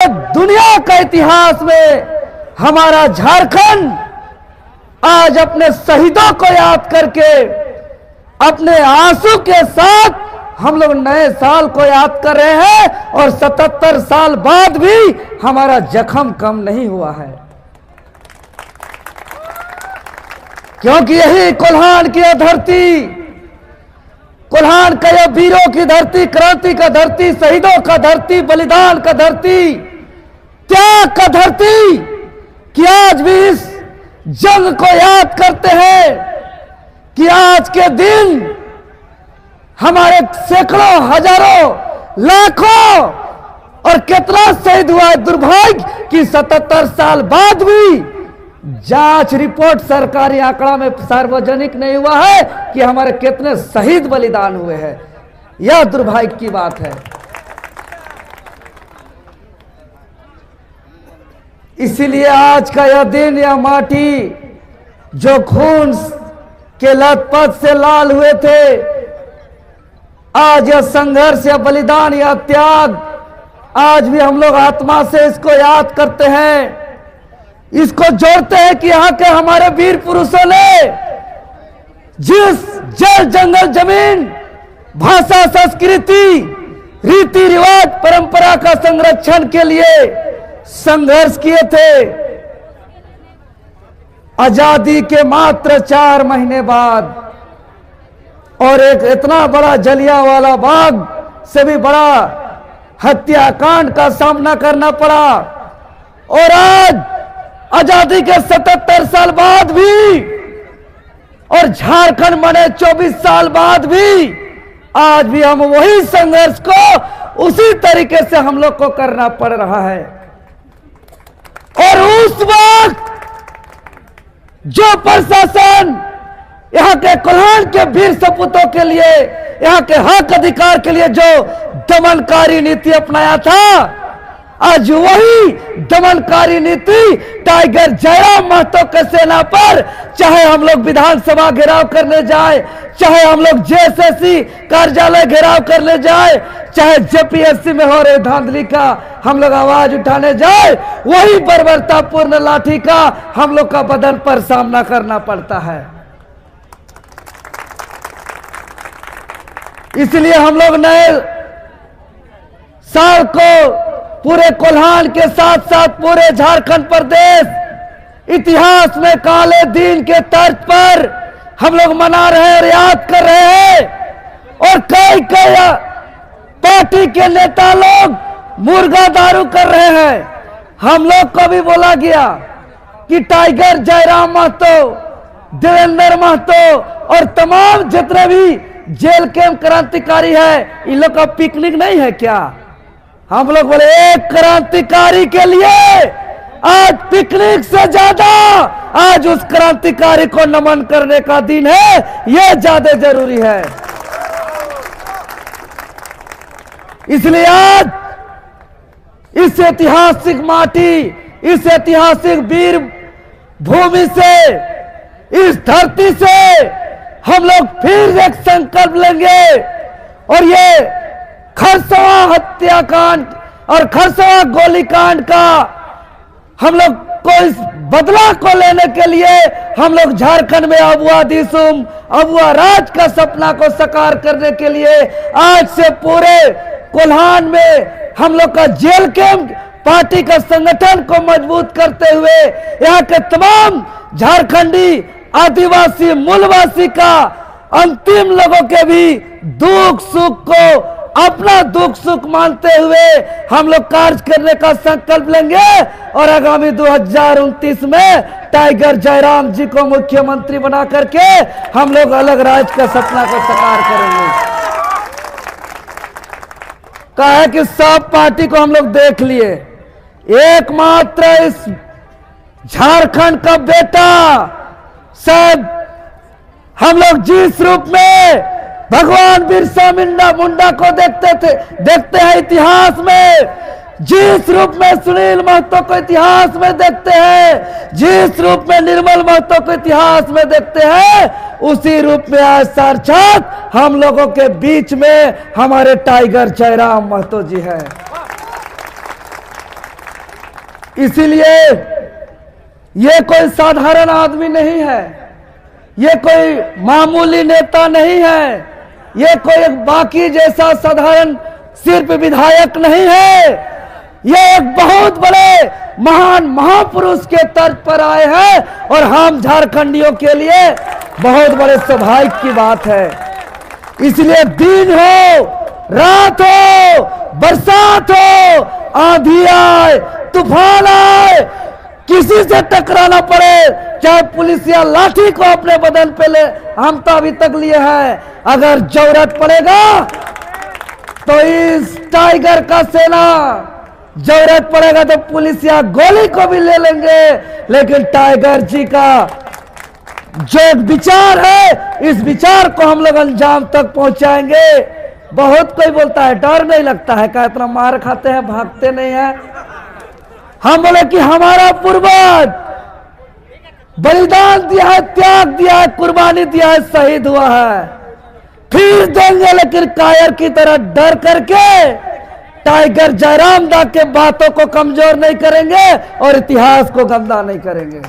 दुनिया का इतिहास में हमारा झारखंड आज अपने शहीदों को याद करके अपने आंसू के साथ हम लोग नए साल को याद कर रहे हैं और 77 साल बाद भी हमारा जख्म कम नहीं हुआ है, क्योंकि यही कोल्हान की धरती, कोल्हान का यह वीरों की धरती, क्रांति का धरती, शहीदों का धरती, बलिदान का धरती, त्याग का धरती, कि आज भी इस जंग को याद करते हैं कि आज के दिन हमारे सैकड़ों, हजारों, लाखों और कितना शहीद हुआ है। दुर्भाग्य कि 77 साल बाद भी जांच रिपोर्ट सरकारी आंकड़ा में सार्वजनिक नहीं हुआ है कि हमारे कितने शहीद बलिदान हुए हैं। यह दुर्भाग्य की बात है। इसीलिए आज का यह दिन, यह माटी जो खून के लथपथ से लाल हुए थे, आज यह संघर्ष, या बलिदान, या त्याग, आज भी हम लोग आत्मा से इसको याद करते हैं, इसको जोड़ते हैं कि यहाँ के हमारे वीर पुरुषों ने जिस जल, जंगल, जमीन, भाषा, संस्कृति, रीति रिवाज, परंपरा का संरक्षण के लिए संघर्ष किए थे, आजादी के मात्र 4 महीने बाद और एक इतना बड़ा जलियांवाला बाग से भी बड़ा हत्याकांड का सामना करना पड़ा, और आज आजादी के 77 साल बाद भी और झारखंड बने 24 साल बाद भी आज भी हम वही संघर्ष को उसी तरीके से हम लोग को करना पड़ रहा है। और उस वक्त जो प्रशासन यहाँ के कोल्हान के वीर सपूतों के लिए, यहाँ के हक अधिकार के लिए जो दमनकारी नीति अपनाया था, आज वही दमनकारी नीति टाइगर जयराम महतो के सेना पर, चाहे हम लोग विधानसभा घेराव करने जाए, चाहे हम लोग जेएसएससी कार्यालय घेराव करने जाए, चाहे जेपीएससी में हो रहे धांधली का हम लोग आवाज उठाने जाए, वही बर्बरतापूर्ण लाठी का हम लोग का बदन पर सामना करना पड़ता है। इसलिए हम लोग नए साल को पूरे कोल्हान के साथ साथ पूरे झारखंड प्रदेश इतिहास में काले दिन के तर्ज पर हम लोग मना रहे हैं और याद कर रहे हैं। और कई पार्टी के नेता लोग मुर्गा दारू कर रहे हैं। हम लोग को भी बोला गया कि टाइगर जयराम महतो, देवेंद्र महतो और तमाम जितने भी जेल के क्रांतिकारी है, इन लोग का पिकनिक नहीं है क्या? हम लोग बोले एक क्रांतिकारी के लिए आज पिकनिक से ज्यादा आज उस क्रांतिकारी को नमन करने का दिन है, यह ज्यादा जरूरी है। इसलिए आज इस ऐतिहासिक माटी, इस ऐतिहासिक वीर भूमि से, इस धरती से हम लोग फिर एक संकल्प लेंगे और ये खरसवा हत्याकांड और खरसवा गोलीकांड का हम लोग को इस बदला को लेने के लिए हम लोग झारखंड में अबुआ दिसुम, अबुआ राज का सपना को साकार करने के लिए आज से पूरे कोल्हान में हम लोग का जेल कैंप पार्टी का संगठन को मजबूत करते हुए यहाँ के तमाम झारखंडी आदिवासी मूलवासी का अंतिम लोगों के भी दुख सुख को अपना दुख सुख मानते हुए हम लोग कार्य करने का संकल्प लेंगे और आगामी 2029 में टाइगर जयराम जी को मुख्यमंत्री बना करके हम लोग अलग राज्य का सपना को साकार करेंगे। कहा है कि सब पार्टी को हम लोग देख लिए, एकमात्र इस झारखंड का बेटा सब हम लोग जिस रूप में भगवान बिरसा मुंडा को देखते हैं इतिहास में, जिस रूप में सुनील महतो को इतिहास में देखते हैं, जिस रूप में निर्मल महतो को इतिहास में देखते हैं, उसी रूप में आज साक्षात हम लोगों के बीच में हमारे टाइगर जयराम महतो जी हैं। इसीलिए ये कोई साधारण आदमी नहीं है, ये कोई मामूली नेता नहीं है, ये कोई एक बाकी जैसा साधारण सिर्फ विधायक नहीं है, ये एक बहुत बड़े महान महापुरुष के तर्ज पर आए हैं और हम झारखंडियों के लिए बहुत बड़े सौभाग्य की बात है। इसलिए दिन हो, रात हो, बरसात हो, आंधी आए, तूफान आए, किसी से टकराना पड़े, चाहे पुलिस या लाठी को अपने बदन पे ले, हम तो अभी तक लिए हैं। अगर जरूरत पड़ेगा तो इस टाइगर का सेना, जरूरत पड़ेगा तो पुलिस या गोली को भी ले लेंगे, लेकिन टाइगर जी का जो विचार है, इस विचार को हम लोग अंजाम तक पहुंचाएंगे। बहुत कोई बोलता है डर नहीं लगता है, क्या इतना मार खाते हैं, भागते नहीं है। हम बोले कि हमारा पूर्वज बलिदान दिया है, त्याग दिया है, कुर्बानी दिया है, शहीद हुआ है, फिर देंगे, लेकिन कायर की तरह डर करके टाइगर जयराम दा के बातों को कमजोर नहीं करेंगे और इतिहास को गंदा नहीं करेंगे।